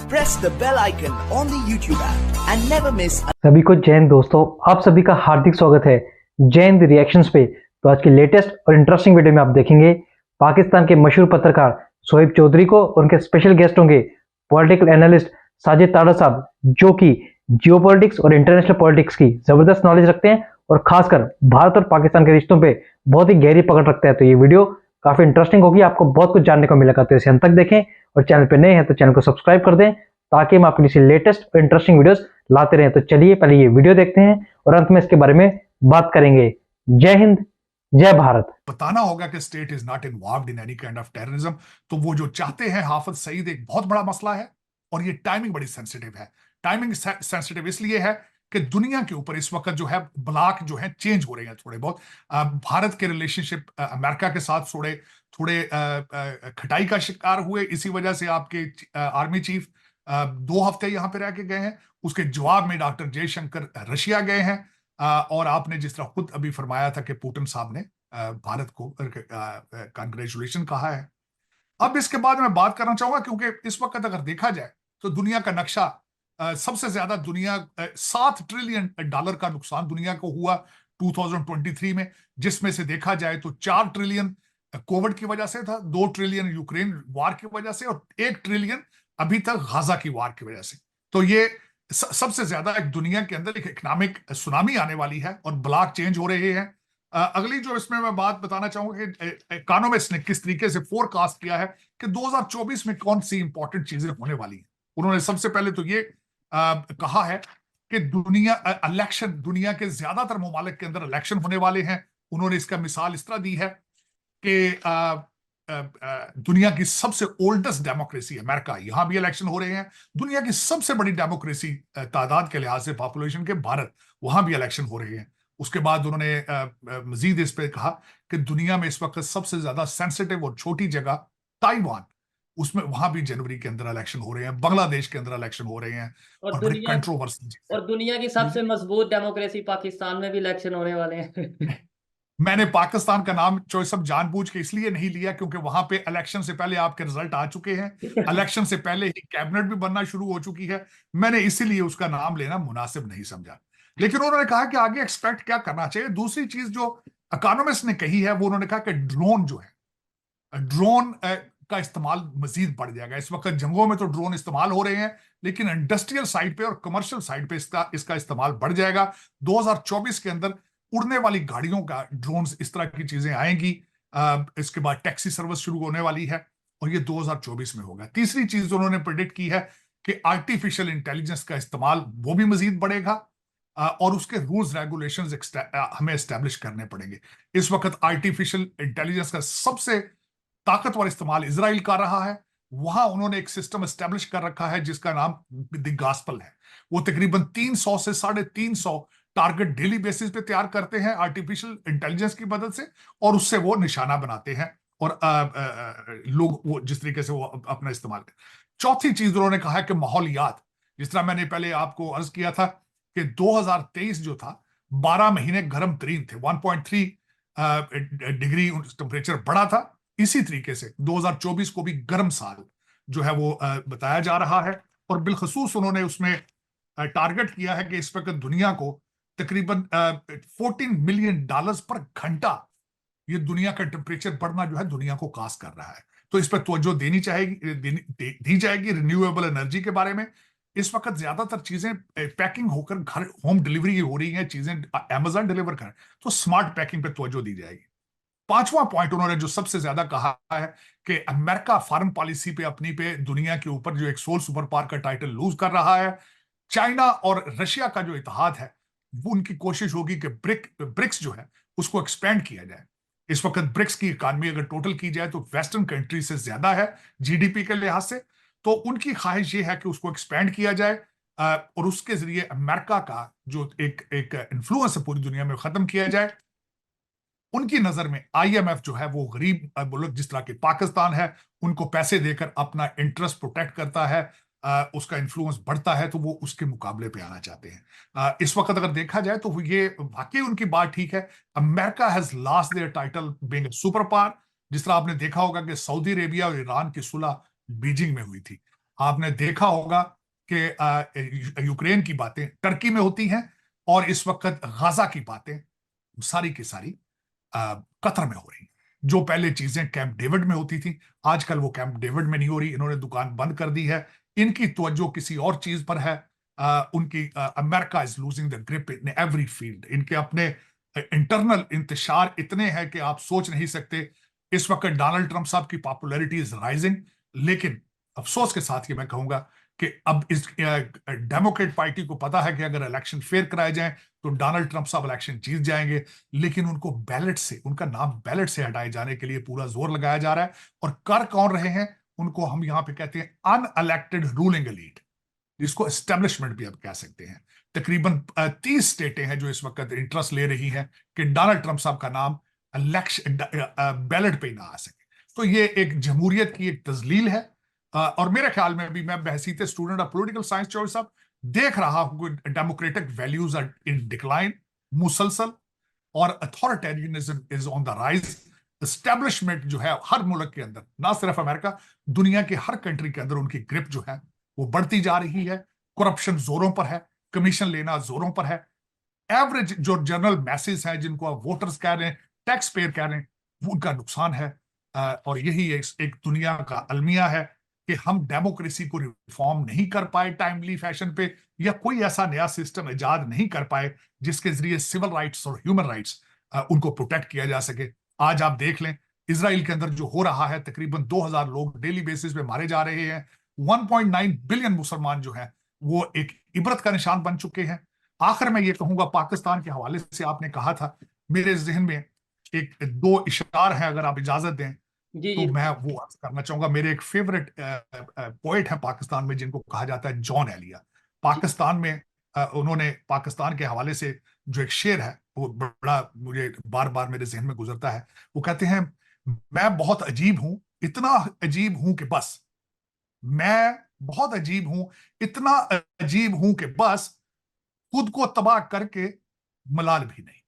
press the bell icon on the YouTube app and never miss. सभी को जय हिंद दोस्तों, आप सभी का हार्दिक स्वागत है जय हिंद रिएक्शंस पे। तो आज की लेटेस्ट और इंटरेस्टिंग वीडियो में आप देखेंगे पाकिस्तान के मशहूर पत्रकार शोएब चौधरी को और उनके स्पेशल गेस्ट होंगे पॉलिटिकल एनालिस्ट साजिद ताड़ा साहब, जो कि जियोपॉलिटिक्स और इंटरनेशनल पॉलिटिक्स की जबरदस्त नॉलेज रखते हैं और खासकर भारत और पाकिस्तान के रिश्तों पे बहुत ही गहरी पकड़ रखते हैं। तो ये वीडियो काफी इंटरेस्टिंग होगी, आपको बहुत कुछ जानने को मिलेगा। तो इसे अंत तक देखें और चैनल पे नए हैं तो चैनल को सब्सक्राइब कर दें ताकि हम आपके लिए लेटेस्ट और इंटरेस्टिंग वीडियोस लाते रहें। तो चलिए पहले ये वीडियो देखते हैं और अंत में इसके बारे में बात करेंगे। जय हिंद, जय भारत। बताना होगा कि state is not involved in any kind of terrorism. तो वो जो चाहते हैं हाफिज सईद, एक बहुत बड़ा मसला है और ये टाइमिंग बड़ी सेंसिटिव है। टाइमिंग सेंसिटिव इसलिए है कि दुनिया के ऊपर इस वक्त जो है ब्लॉक जो है चेंज हो रहे हैं थोड़े बहुत। भारत के रिलेशनशिप अमेरिका के साथ थोड़े थोड़े खटाई का शिकार हुए। इसी वजह से आपके आर्मी चीफ 2 हफ्ते यहां पे रह के गए हैं। उसके जवाब में डॉक्टर जयशंकर रशिया गए हैं। और आपने जिस तरह खुद अभी फरमाया था कि पुतिन साहब ने भारत को कांग्रेचुलेशन कहा है। अब इसके बाद मैं बात करना चाहूंगा क्योंकि इस वक्त अगर देखा जाए तो दुनिया का नक्शा सबसे ज्यादा दुनिया $7 ट्रिलियन का नुकसान दुनिया को हुआ 2023 में, जिसमें से देखा जाए तो 4 ट्रिलियन कोविड की वजह से था, 2 ट्रिलियन यूक्रेन वार की वजह से और 1 ट्रिलियन अभी तक गाजा की वार की वजह से। तो ये सबसे ज्यादा एक दुनिया के अंदर एक इकोनॉमिक सुनामी आने वाली है और ब्लॉक चेंज हो रहे हैं। अगली जो इसमें मैं बात बताना चाहूंगा कि इकोनॉमिस्ट ने किस तरीके से फोरकास्ट किया है कि 2024 में कौन सी इंपॉर्टेंट चीजें होने वाली हैं। उन्होंने सबसे पहले तो ये कहा है कि दुनिया के ज्यादातर ममालिक के अंदर इलेक्शन होने वाले हैं। उन्होंने इसका मिसाल इस तरह दी है कि दुनिया की सबसे ओल्डेस्ट डेमोक्रेसी अमेरिका, यहां भी इलेक्शन हो रहे हैं। दुनिया की सबसे बड़ी डेमोक्रेसी तादाद के लिहाज से पॉपुलेशन के भारत, वहां भी इलेक्शन हो रहे हैं। उसके बाद उन्होंने मजीद इस पे कहा कि दुनिया में इस वक्त सबसे ज्यादा सेंसिटिव और छोटी जगह ताइवान, उसमें वहां भी जनवरी के अंदर इलेक्शन हो रहे हैं। बांग्लादेश के अंदर इलेक्शन हो रहे हैं और बड़ी कंट्रोवर्सी। और दुनिया की सबसे मजबूत डेमोक्रेसी पाकिस्तान में भी इलेक्शन होने वाले हैं। मैंने पाकिस्तान का नाम चॉइस अब जानबूझ के इसलिए नहीं लिया क्योंकि वहां पे इलेक्शन से पहले आपके रिजल्ट आ चुके हैं, इलेक्शन से पहले ही कैबिनेट भी बनना शुरू हो चुकी है। मैंने इसीलिए उसका नाम लेना मुनासिब नहीं समझा। लेकिन उन्होंने कहा कि आगे एक्सपेक्ट क्या करना चाहिए। दूसरी चीज जो इकोनॉमिस्ट ने कही है वो उन्होंने कहा कि ड्रोन जो है, ड्रोन का इस्तेमाल मजीद बढ़ जाएगा। इस वक्त जंगों में तो ड्रोन इस्तेमाल हो रहे हैं, लेकिन इंडस्ट्रियल साइड पे और कमर्शियल साइड पे इसका इस्तेमाल बढ़ जाएगा। 2024 के अंदर उड़ने वाली गाड़ियों का ड्रोन्स, इस तरह की चीजें आएंगी। इसके बाद टैक्सी सर्विस शुरू होने वाली है और ये 2024 में होगा। तीसरी चीज उन्होंने प्रेडिक्ट की है कि आर्टिफिशियल इंटेलिजेंस का इस्तेमाल वो भी मजीद बढ़ेगा और उसके रूल्स रेगुलेशंस हमें एस्टेब्लिश करने पड़ेंगे। इस वक्त आर्टिफिशियल इंटेलिजेंस का सबसे ताकतवर इस्तेमाल इजराइल कर रहा है। वहां उन्होंने एक सिस्टम एस्टेब्लिश कर रखा है जिसका नाम द गॉस्पेल है। वो तकरीबन 300 से 350 टारगेट डेली बेसिस पे तैयार करते हैं आर्टिफिशियल इंटेलिजेंस की मदद से और उससे वो निशाना बनाते हैं और लोग वो जिस तरीके से वो अपना इस्तेमाल करें। चौथी चीज उन्होंने कहा है कि माहौलियात, जिस तरह मैंने पहले आपको अर्ज किया था कि 2023 जो था 12 महीने गर्म तरीन थे, 1.3 डिग्री टेम्परेचर बढ़ा था। इसी तरीके से 2024 को भी गर्म साल जो है वो बताया जा रहा है और बिलखसूस उन्होंने उसमें टारगेट किया है कि इस वक्त दुनिया को तकरीबन $14 मिलियन पर घंटा ये दुनिया का टेम्परेचर बढ़ना जो है दुनिया को कास कर रहा है। तो इस पर तवज्जो दी जाएगी। रिन्यूएबल एनर्जी के बारे में इस वक्त ज्यादातर चीजें पैकिंग होकर घर होम डिलीवरी हो रही हैं, चीजें अमेज़न डिलीवर कर, तो स्मार्ट पैकिंग पे तवज्जो दी जाएगी। 5वां पॉइंट उन्होंने जो सबसे ज्यादा कहा है कि अमेरिका फॉरेन पॉलिसी पे अपनी पे दुनिया के ऊपर जो एक सोल सुपर पावर का टाइटल लूज कर रहा है। चाइना और रशिया का जो इत्तेहाद है वो उनकी कोशिश होगी कि ब्रिक्स जो है उसको एक्सपेंड किया जाए। इस वक्त ब्रिक्स की इकॉनमी अगर टोटल की जाए तो वेस्टर्न कंट्री से ज्यादा है जीडीपी के लिहाज से। तो उनकी ख्वाहिश ये है कि उसको एक्सपेंड किया जाए और उसके जरिए अमेरिका का जो एक इन्फ्लुएंस है पूरी दुनिया में खत्म किया जाए। उनकी नजर में आईएमएफ जो है वो गरीब मुल्क जिस तरह के पाकिस्तान है उनको पैसे देकर अपना इंटरेस्ट प्रोटेक्ट करता है, उसका इन्फ्लुएंस बढ़ता है, तो वो उसके मुकाबले पे आना चाहते हैं। इस वक्त अगर देखा जाए तो ये वाकई उनकी बात ठीक है। America has lost their title being super power. जिस तरह आपने देखा होगा कि सऊदी अरेबिया और ईरान की सुलह बीजिंग में हुई थी, आपने देखा होगा कि यूक्रेन की बातें टर्की में होती हैं और इस वक्त गाजा की बातें सारी की सारी कतर में हो रही हैं। जो पहले चीजें कैंप डेविड में होती थी, आजकल वो कैंप डेविड में नहीं हो रही। इन्होंने दुकान बंद कर दी है, इनकी तवज्जो किसी और चीज पर है। उनकी America is losing the grip in every field. इनके अपने इंटरनल इंतशार इतने हैं कि आप सोच नहीं सकते। इस वक्त डोनाल्ड ट्रंप साहब की पॉपुलैरिटी इज राइजिंग, लेकिन अफसोस के साथ ये मैं कहूंगा कि अब इस डेमोक्रेट पार्टी को पता है कि अगर इलेक्शन फेयर कराए जाएं तो डोनाल्ड ट्रंप साहब इलेक्शन जीत जाएंगे, लेकिन उनको बैलेट से, उनका नाम बैलेट से हटाए जाने के लिए पूरा जोर लगाया जा रहा है। और कर कौन रहे हैं? उनको हम यहां पे कहते हैं अनइलेक्टेड रूलिंग एलीट, जिसको एस्टेब्लिशमेंट भी अब कह सकते हैं। तकरीबन 30 स्टेटें हैं जो इस वक्त इंटरेस्ट ले रही हैं कि डोनाल्ड ट्रंप साहब का नाम इलेक्शन बैलेट पे ना आ सके। तो ये एक जमहूरियत की एक तजलील है। और मेरे ख्याल में भी, मैं बहसीत student of political science Chaudhary साहब देख रहा हूं कि democratic values are in decline मुसलसल, और authoritarianism is on the rise. Establishment जो है हर मुल्क के अंदर, ना सिर्फ अमेरिका, दुनिया के हर कंट्री के अंदर उनकी ग्रिप जो है वो बढ़ती जा रही है। करप्शन जोरों पर है, कमीशन लेना जोरों पर है। एवरेज जो जनरल मैसेज है, जिनको आप वोटर्स कह रहे हैं, टैक्स पेयर कह रहे हैं, वो उनका नुकसान है। और यही एक दुनिया का अलमिया है कि हम डेमोक्रेसी को रिफॉर्म नहीं कर पाए टाइमली फैशन पे, या कोई ऐसा नया सिस्टम इजाद नहीं कर पाए जिसके जरिए सिविल राइट्स और ह्यूमन राइट्स उनको प्रोटेक्ट किया जा सके। आज आप देख लें इसराइल के अंदर जो हो रहा है, तकरीबन 2000 लोग डेली बेसिस पे मारे जा रहे हैं। 1.9 बिलियन मुसलमान जो है वो एक इबरत का निशान बन चुके हैं। आखिर में ये कहूंगा, पाकिस्तान के हवाले से आपने कहा था, मेरे जहन में एक दो इशार हैं, अगर आप इजाजत दें जी तो जी। मैं वो अर्ज करना चाहूंगा। मेरे एक फेवरेट पोएट है पाकिस्तान में, जिनको कहा जाता है जॉन एलिया। पाकिस्तान में उन्होंने पाकिस्तान के हवाले से जो एक शेर है वो बड़ा मुझे बार बार मेरे जहन में गुजरता है। वो कहते हैं, मैं बहुत अजीब हूं, इतना अजीब हूं कि बस, मैं बहुत अजीब हूं, इतना अजीब हूं कि बस खुद को तबाह करके मलाल भी नहीं।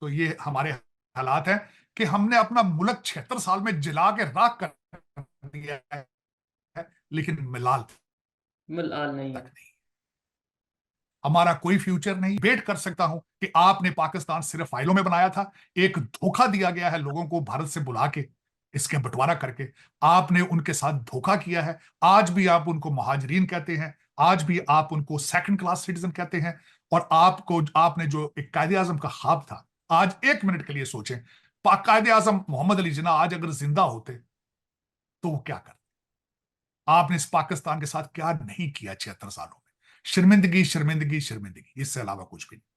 तो ये हमारे हालात हैं कि हमने अपना मुल्क 76 साल में जला के राख कर दिया है, लेकिन मिलाल मलाल नहीं तक है। नहीं। हमारा कोई फ्यूचर नहीं। वेट कर सकता हूं कि आपने पाकिस्तान सिर्फ फाइलों में बनाया था, एक धोखा दिया गया है लोगों को भारत से बुला के, इसके बंटवारा करके आपने उनके साथ धोखा किया है। आज भी आप उनको महाजरीन कहते हैं, आज भी आप उनको सेकंड क्लास सिटीजन कहते हैं। और आपने जो एक कायदे आजम का ख्वाब था, आज एक मिनट के लिए सोचें, कायदे आजम मोहम्मद अली जिन्ना आज अगर जिंदा होते तो वो क्या करते? आपने इस पाकिस्तान के साथ क्या नहीं किया 76 सालों में? शर्मिंदगी शर्मिंदगी शर्मिंदगी, इससे अलावा कुछ भी नहीं।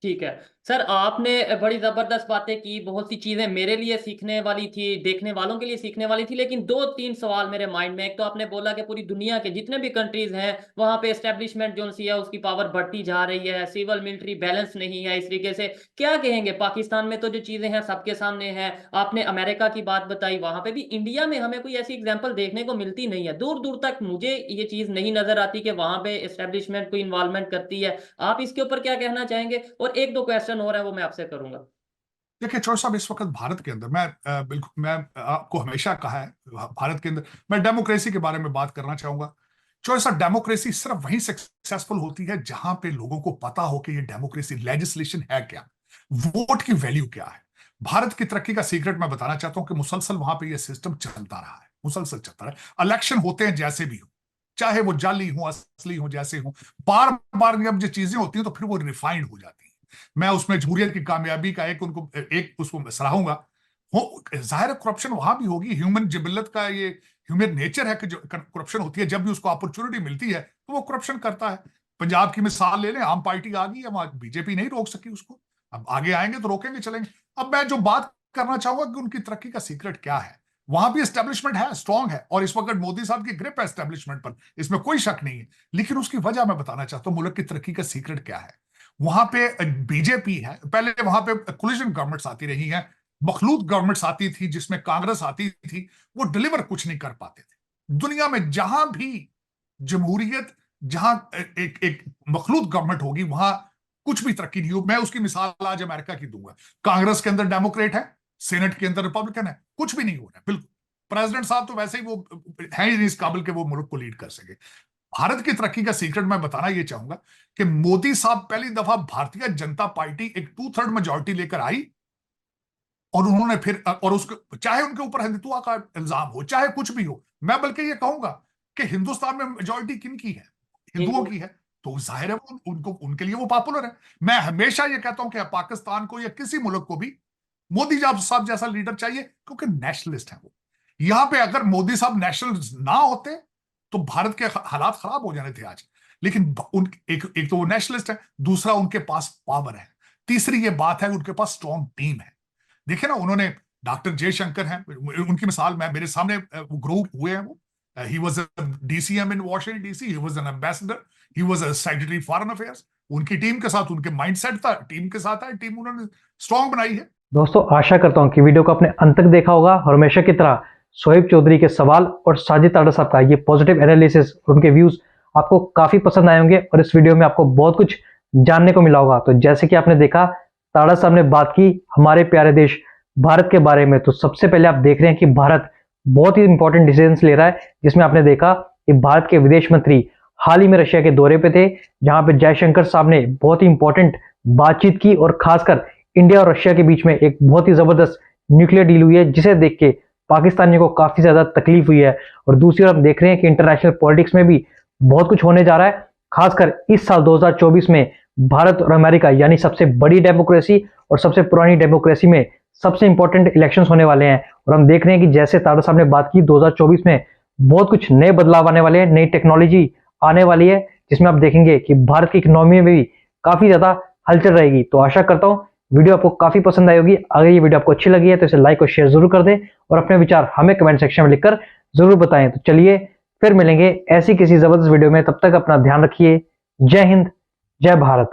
ठीक है सर, आपने बड़ी जबरदस्त बातें की, बहुत सी चीजें मेरे लिए सीखने वाली थी, देखने वालों के लिए सीखने वाली थी, लेकिन दो तीन सवाल मेरे माइंड में। एक तो आपने बोला कि पूरी दुनिया के जितने भी कंट्रीज हैं वहां पे एस्टेब्लिशमेंट जो सी है उसकी पावर बढ़ती जा रही है, सिविल मिलिट्री बैलेंस नहीं है। इस तरीके से क्या कहेंगे, पाकिस्तान में तो जो चीजें हैं सबके सामने हैं। आपने अमेरिका की बात बताई, वहां पे भी। इंडिया में हमें कोई ऐसी एग्जाम्पल देखने को मिलती नहीं है, दूर दूर तक मुझे ये चीज नहीं नजर आती कि वहां पे एस्टेब्लिशमेंट कोई इन्वॉल्वमेंट करती है। आप इसके ऊपर क्या कहना चाहेंगे? और एक दो क्वेश्चन और है वो मैं आपसे करूंगा। देखिए चौर साहब, इस वक्त भारत के अंदर, मैं बिल्कुल, मैं आपको हमेशा कहा है, भारत के अंदर मैं डेमोक्रेसी के बारे में बात करना चाहूंगा। चौर साहब, डेमोक्रेसी सिर्फ वहीं सक्सेसफुल होती है जहां पे लोगों को पता हो कि ये डेमोक्रेसी लेजिस्लेशन है क्या, वोट की वैल्यू क्या है। भारत की तरक्की का सीक्रेट मैं बताना चाहता हूं कि मुसलसल वहां पे ये सिस्टम चलता रहा है, मुसलसल चलता रहा है। इलेक्शन होते हैं जैसे भी हो, चाहे वो जाली हो असली हो जैसे हो, बार बार जब ये चीजें होती हैं तो फिर वो रिफाइंड हो जाती है। मैं उसमें जमहूरियत की कामयाबी का एक उसको सराहूंगा। हो जाहिर करप्शन वहां भी होगी, ह्यूमन जिबिलत का ये ह्यूमन नेचर है कि जो करप्शन होती है, जब भी उसको अपॉर्चुनिटी मिलती है तो वो करप्शन करता है। पंजाब की मिसाल ले लें, आम पार्टी आ गई, अब बीजेपी नहीं रोक सकी उसको, अब आगे आएंगे तो रोकेंगे चलेंगे। अब मैं जो बात करना चाहूंगा कि उनकी तरक्की का सीक्रेट क्या है, वहां भी एस्टेब्लिशमेंट है, स्ट्रांग है, और इस वक्त मोदी साहब की ग्रिप है एस्टेब्लिशमेंट पर, इसमें कोई शक नहीं है। लेकिन उसकी वजह मैं बताना चाहता हूं, मुल्क की तरक्की का सीक्रेट क्या है। वहां पे बीजेपी है, पहले वहां पे कोलिशन गवर्नमेंट्स आती रही हैं, मखलूत गवर्नमेंट्स आती थी जिसमें कांग्रेस आती थी, वो डिलीवर कुछ नहीं कर पाते थे। दुनिया में जहां भी जमहूरियत, जहां एक मखलूत गवर्नमेंट होगी वहां कुछ भी तरक्की नहीं होगी। मैं उसकी मिसाल आज अमेरिका की दूंगा। कांग्रेस के अंदर डेमोक्रेट है, सेनेट के अंदर रिपब्लिकन है, कुछ भी नहीं हो रहा है बिल्कुल। प्रेसिडेंट साहब तो वैसे ही वो है ही नहीं इस काबिल के वो मुल्क को लीड कर सके। भारत की तरक्की का सीक्रेट मैं बताना ये चाहूंगा कि मोदी साहब पहली दफा भारतीय जनता पार्टी एक 2/3 मेजोरिटी लेकर आई, और उन्होंने फिर और उसके चाहे उनके ऊपर हिंदुत्व का इल्जाम हो चाहे कुछ भी हो, मैं बल्कि ये कहूंगा कि हिंदुस्तान में मेजोरिटी किन की है, हिंदुओं की है, तो जाहिर है वो उनको उनके लिए वो पॉपुलर है। मैं हमेशा ये कहता हूं कि पाकिस्तान को या किसी मुल्क को भी मोदी साहब जैसा लीडर चाहिए, क्योंकि नेशनलिस्ट है वो। यहां पे अगर मोदी साहब नेशनल ना होते तो भारत के हालात खराब हो जाने थे आज। लेकिन एक तो वो नेशनलिस्ट है, दूसरा उनके पास पावर है, तीसरी ये बात है उनके पास स्ट्रॉन्ग टीम है। देखिए ना, उन्होंने डॉक्टर जयशंकर हैं, उनकी मिसाल मैं मेरे सामने ग्रो हुए हैं वो। He was a DCM in Washington DC, he was an ambassador, he was a secretary foreign affairs. उनकी टीम के साथ उनके माइंडसेट था, टीम के साथ है, टीम उन्होंने स्ट्रॉन्ग बनाई है। दोस्तों आशा करता हूं कि वीडियो को आपने अंत तक देखा होगा और हमेशा की तरह शोएब चौधरी के सवाल और साजिद ताड़ा साहब का ये पॉजिटिव एनालिसिस और उनके व्यूज आपको काफी पसंद आए होंगे और इस वीडियो में आपको बहुत कुछ जानने को मिला होगा। तो जैसे कि आपने देखा, ताड़ा साहब ने बात की हमारे प्यारे देश भारत के बारे में। तो सबसे पहले आप देख रहे हैं कि भारत बहुत ही इंपॉर्टेंट डिसीजंस ले रहा है, जिसमें आपने देखा कि भारत के विदेश मंत्री हाल ही में रशिया के दौरे पे थे, जहां पे जयशंकर साहब ने बहुत ही इंपॉर्टेंट बातचीत की और खासकर इंडिया और रशिया के बीच में एक बहुत ही जबरदस्त न्यूक्लियर डील हुई है, जिसे देख के पाकिस्तानियों को काफी ज्यादा तकलीफ हुई है। और दूसरी ओर हम देख रहे हैं कि इंटरनेशनल पॉलिटिक्स में भी बहुत कुछ होने जा रहा है। खासकर इस साल 2024 में भारत और अमेरिका यानी सबसे बड़ी डेमोक्रेसी और सबसे पुरानी डेमोक्रेसी में सबसे इंपॉर्टेंट इलेक्शंस होने वाले हैं। और हम देख रहे हैं कि जैसे ताड़ा साहब ने बात की, 2024 में बहुत कुछ नए बदलाव आने वाले हैं, नई टेक्नोलॉजी आने वाली है, जिसमें आप देखेंगे कि भारत की इकोनॉमी में भी काफी ज्यादा हलचल रहेगी। तो आशा करता हूं वीडियो आपको काफी पसंद आई होगी। अगर ये वीडियो आपको अच्छी लगी है तो इसे लाइक और शेयर जरूर कर दें और अपने विचार हमें कमेंट सेक्शन में लिखकर जरूर बताएं। तो चलिए फिर मिलेंगे ऐसी किसी जबरदस्त वीडियो में, तब तक अपना ध्यान रखिए। जय हिंद, जय भारत।